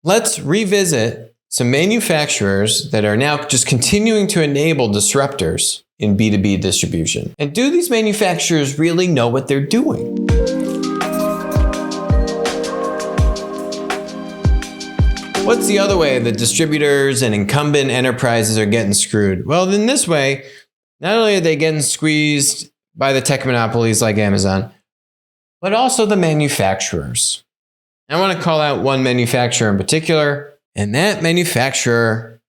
Let's revisit some manufacturers that are now just continuing to enable disruptors in B2B distribution. And do these manufacturers really know what they're doing? What's the other way that distributors and incumbent enterprises are getting screwed? Well, in this way, not only are they getting squeezed by the tech monopolies like Amazon, but also the manufacturers. I want to call out one manufacturer in particular, and that manufacturer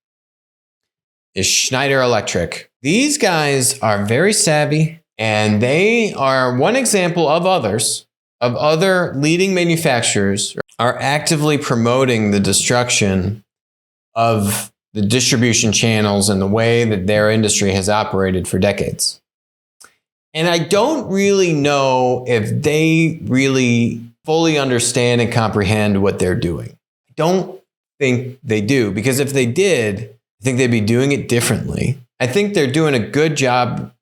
is Schneider Electric. These guys are very savvy, and they are one example of other leading manufacturers are actively promoting the destruction of the distribution channels and the way that their industry has operated for decades. And I don't really know if they really fully understand and comprehend what they're doing. I don't think they do, because if they did, I think they'd be doing it differently. I think they're doing a good job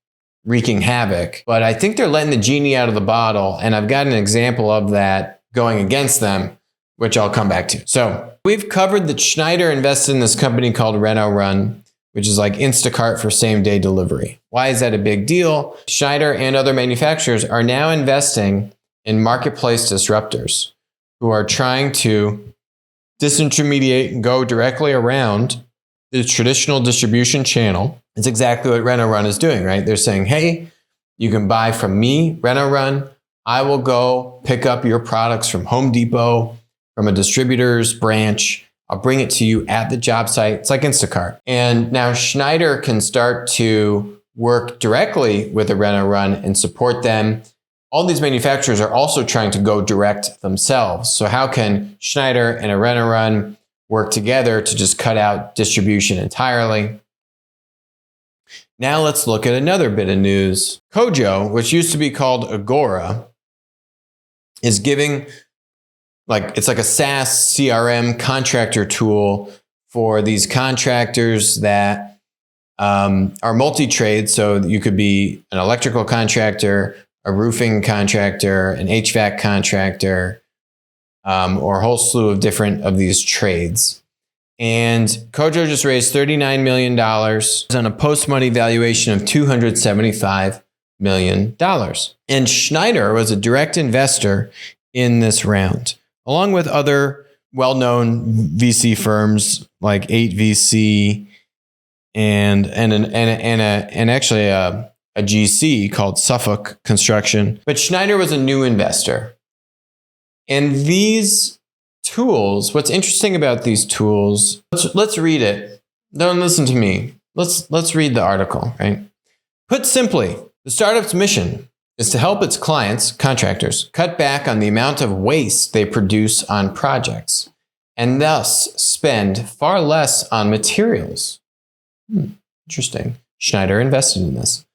wreaking havoc, but I think they're letting the genie out of the bottle, and I've got an example of that going against them, which I'll come back to. So we've covered that Schneider invested in this company called Rent-A-Run, which is like Instacart for same-day delivery. Why is that a big deal? Schneider and other manufacturers are now investing in marketplace disruptors who are trying to disintermediate and go directly around the traditional distribution channel. It's exactly what Rent-A-Run is doing, right? They're saying, hey, you can buy from me, Rent-A-Run. I will go pick up your products from Home Depot, from a distributor's branch. I'll bring it to you at the job site. It's like Instacart. And now Schneider can start to work directly with a Rent-A-Run and support them. All these manufacturers are also trying to go direct themselves. So how can Schneider and a Rent-A-Run work together to just cut out distribution entirely? Now let's look at another bit of news. Kojo, which used to be called Agora, is giving it's like a SaaS CRM contractor tool for these contractors that are multi-trade. So you could be an electrical contractor, a roofing contractor, an HVAC contractor, or a whole slew of different of these trades. And Kojo just raised $39 million on a post-money valuation of $275 million. And Schneider was a direct investor in this round, along with other well-known VC firms like 8VC and actually a GC called Suffolk Construction. But Schneider was a new investor. And these tools, what's interesting about these tools, let's read it. Don't listen to me. Let's read the article, right? Put simply, the startup's mission is to help its clients, contractors, cut back on the amount of waste they produce on projects and thus spend far less on materials. Interesting. Schneider invested in this.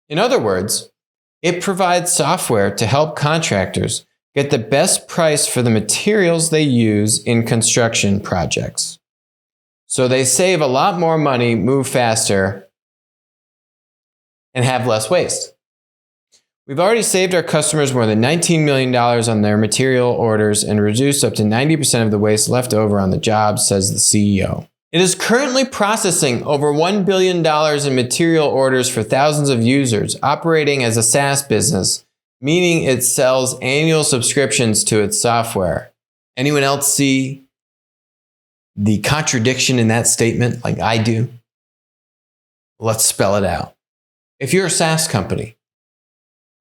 In other words, it provides software to help contractors get the best price for the materials they use in construction projects. So they save a lot more money, move faster, and have less waste. We've already saved our customers more than $19 million on their material orders and reduced up to 90% of the waste left over on the job, says the CEO. It is currently processing over $1 billion in material orders for thousands of users, operating as a SaaS business, meaning it sells annual subscriptions to its software. Anyone else see the contradiction in that statement like I do? Let's spell it out. If you're a SaaS company,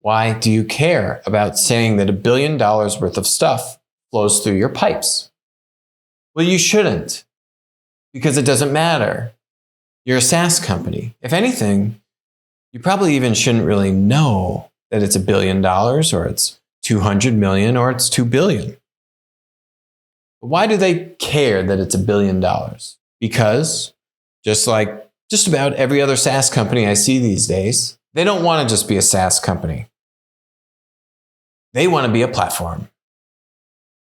why do you care about saying that $1 billion worth of stuff flows through your pipes? Well, you shouldn't, because it doesn't matter. You're a SaaS company. If anything, you probably even shouldn't really know that it's $1 billion or it's 200 million or it's 2 billion. Why do they care that it's $1 billion? Because just like just about every other SaaS company I see these days, they don't want to just be a SaaS company. They want to be a platform.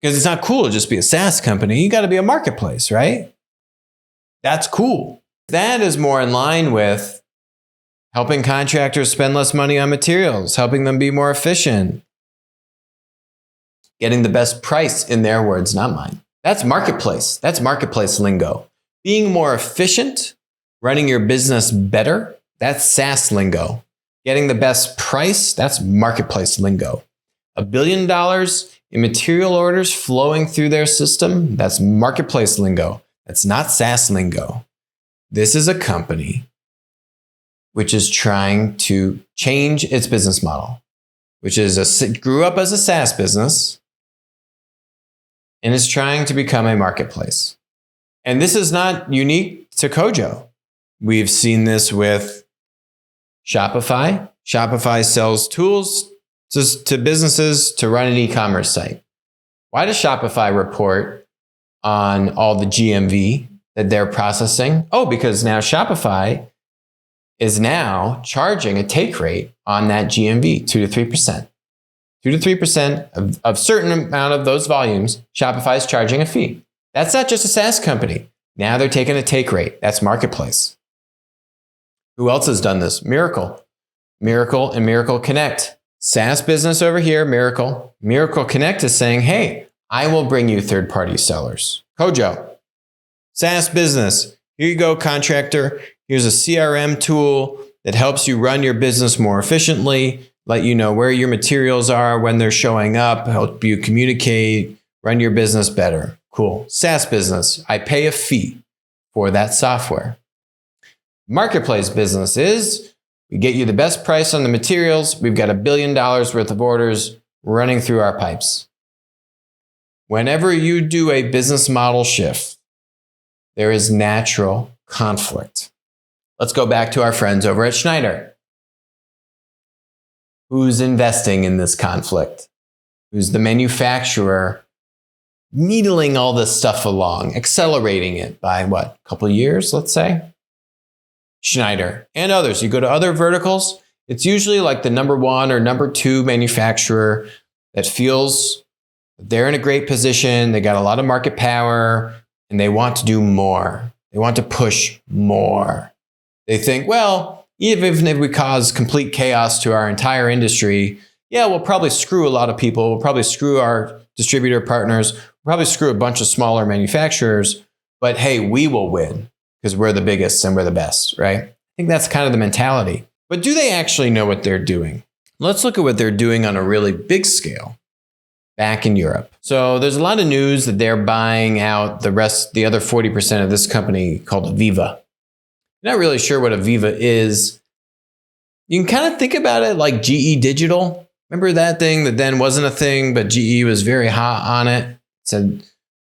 Because it's not cool to just be a SaaS company. You got to be a marketplace, right? That's cool. That is more in line with helping contractors spend less money on materials, helping them be more efficient, getting the best price, in their words, not mine. That's marketplace. That's marketplace lingo. Being more efficient, running your business better, that's SaaS lingo. Getting the best price, that's marketplace lingo. $1 billion in material orders flowing through their system, that's marketplace lingo. That's not SaaS lingo. This is a company which is trying to change its business model, which is grew up as a SaaS business and is trying to become a marketplace. And this is not unique to Kojo. We've seen this with Shopify. Shopify sells tools to businesses to run an e-commerce site. Why does Shopify report on all the GMV that they're processing? Oh, because now Shopify is now charging a take rate on that GMV, 2 to 3%. 2 to 3% of certain amount of those volumes, Shopify is charging a fee. That's not just a SaaS company. Now they're taking a take rate. That's marketplace. Who else has done this? Miracle. Miracle and Miracle Connect. SaaS business over here, Miracle. Miracle Connect is saying, hey, I will bring you third-party sellers. Kojo. SaaS business. Here you go, contractor. Here's a CRM tool that helps you run your business more efficiently, let you know where your materials are, when they're showing up, help you communicate, run your business better. Cool. SaaS business. I pay a fee for that software. Marketplace business is we get you the best price on the materials. We've got $1 billion worth of orders running through our pipes. Whenever you do a business model shift, there is natural conflict. Let's go back to our friends over at Schneider. Who's investing in this conflict? Who's the manufacturer needling all this stuff along, accelerating it by what, a couple of years, let's say? Schneider and others. You go to other verticals, it's usually like the number 1 or number 2 manufacturer that feels they're in a great position, they got a lot of market power, and they want to do more. They want to push more. They think, well, even if we cause complete chaos to our entire industry, yeah, we'll probably screw a lot of people. We'll probably screw our distributor partners. We'll probably screw a bunch of smaller manufacturers. But hey, we will win because we're the biggest and we're the best, right? I think that's kind of the mentality. But do they actually know what they're doing? Let's look at what they're doing on a really big scale back in Europe. So there's a lot of news that they're buying out the other 40% of this company called Aviva. You're not really sure what Aviva is. You can kind of think about it like GE Digital. Remember that thing that then wasn't a thing, but GE was very hot on it, said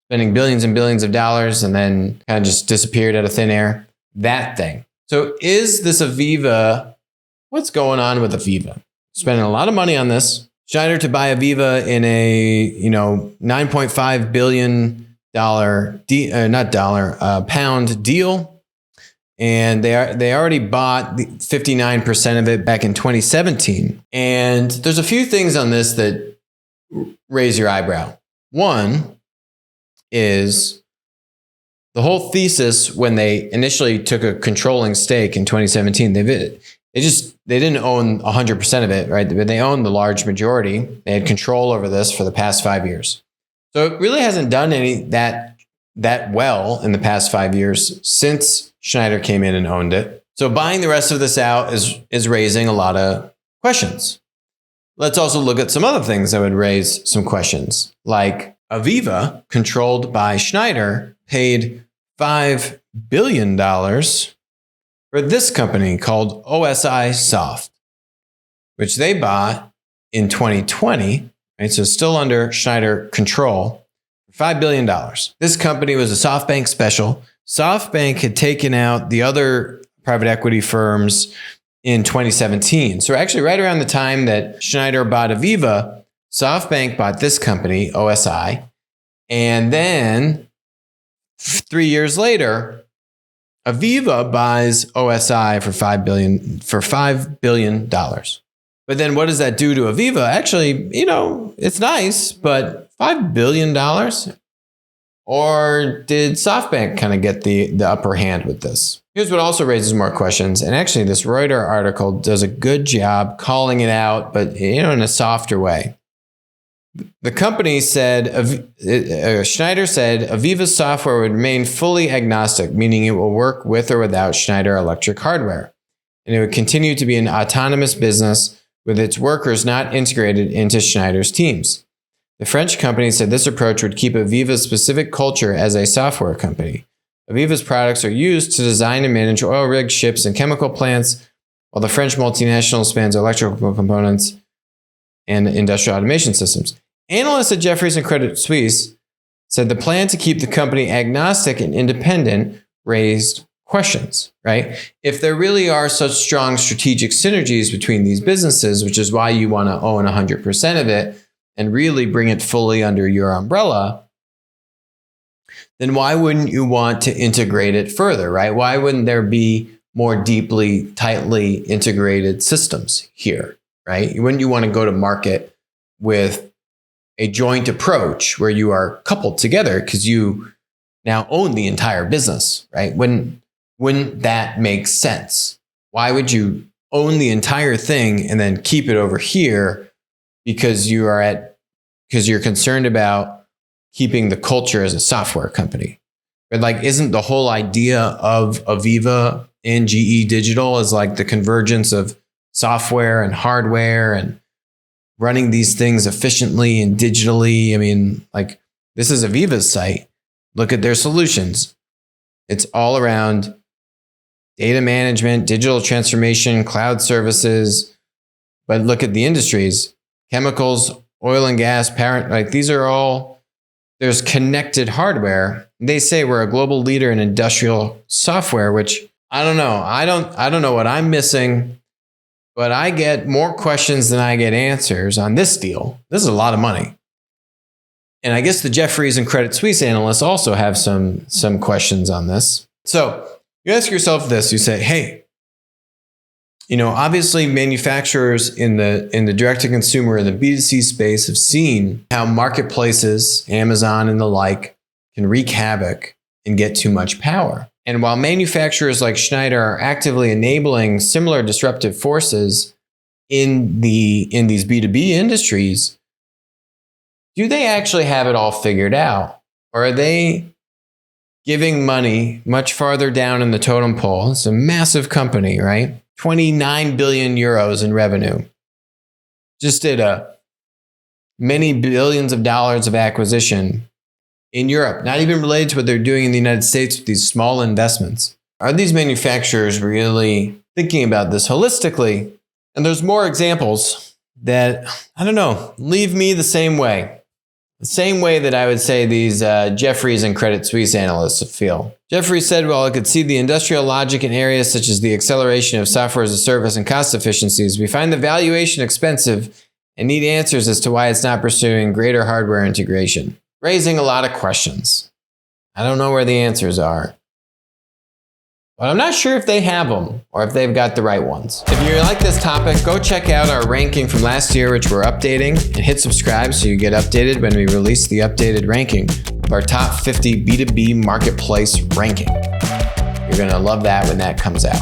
spending billions and billions of dollars and then kind of just disappeared out of thin air. That thing. So is this Aviva? What's going on with Aviva? Spending a lot of money on this. Schneider to buy Aviva in a $9.5 billion pound deal. And they already bought 59% of it back in 2017. And there's a few things on this that raise your eyebrow. One is the whole thesis when they initially took a controlling stake in 2017. They didn't own 100% of it, right? But they owned the large majority. They had control over this for the past 5 years. So it really hasn't done that well in the past 5 years since Schneider came in and owned it. So buying the rest of this out is raising a lot of questions. Let's also look at some other things that would raise some questions. Like Aviva, controlled by Schneider, paid $5 billion for this company called OSI Soft, which they bought in 2020, right? So still under Schneider control, for $5 billion. This company was a SoftBank special. SoftBank had taken out the other private equity firms in 2017. So actually right around the time that Schneider bought Aviva, SoftBank bought this company, OSI. And then 3 years later, Aviva buys OSI for $5 billion. But then what does that do to Aviva? Actually, it's nice, but $5 billion? Or did SoftBank kind of get the upper hand with this? Here's what also raises more questions. And actually, this Reuters article does a good job calling it out, but in a softer way. The company said, Schneider said, Aviva's software would remain fully agnostic, meaning it will work with or without Schneider Electric hardware. And it would continue to be an autonomous business with its workers not integrated into Schneider's teams. The French company said this approach would keep Aviva's specific culture as a software company. Aviva's products are used to design and manage oil rigs, ships, and chemical plants, while the French multinational spans electrical components and industrial automation systems. Analysts at Jefferies and Credit Suisse said the plan to keep the company agnostic and independent raised questions, right? If there really are such strong strategic synergies between these businesses, which is why you want to own 100% of it and really bring it fully under your umbrella, then why wouldn't you want to integrate it further, right? Why wouldn't there be more deeply, tightly integrated systems here, right? Wouldn't you want to go to market with a joint approach where you are coupled together because you now own the entire business, right? Wouldn't that make sense? Why would you own the entire thing and then keep it over here because you're concerned about keeping the culture as a software company? But like, isn't the whole idea of Aviva and GE Digital is like the convergence of software and hardware and running these things efficiently and digitally? I mean, like, this is Aviva's site. Look at their solutions. It's all around data management, digital transformation, cloud services. But look at the industries, chemicals, oil and gas, parent, like these are all, there's connected hardware. They say we're a global leader in industrial software, which I don't know. I don't know what I'm missing, but I get more questions than I get answers on this deal. This is a lot of money. And I guess the Jefferies and Credit Suisse analysts also have some questions on this. So you ask yourself this, you say, hey, obviously manufacturers in the direct-to-consumer and the B2C space have seen how marketplaces, Amazon and the like, can wreak havoc and get too much power. And while manufacturers like Schneider are actively enabling similar disruptive forces in these B2B industries, do they actually have it all figured out? Or are they giving money much farther down in the totem pole? It's a massive company, right? 29 billion euros in revenue. Just did many billions of dollars of acquisition in Europe, not even related to what they're doing in the United States with these small investments. Are these manufacturers really thinking about this holistically? And there's more examples that, I don't know, leave me the same way. The same way that I would say these Jefferies and Credit Suisse analysts feel. Jefferies said, well, I could see the industrial logic in areas such as the acceleration of software as a service and cost efficiencies. We find the valuation expensive and need answers as to why it's not pursuing greater hardware integration. Raising a lot of questions. I don't know where the answers are. But I'm not sure if they have them or if they've got the right ones. If you like this topic, go check out our ranking from last year, which we're updating, and hit subscribe so you get updated when we release the updated ranking of our top 50 B2B marketplace ranking. You're going to love that when that comes out.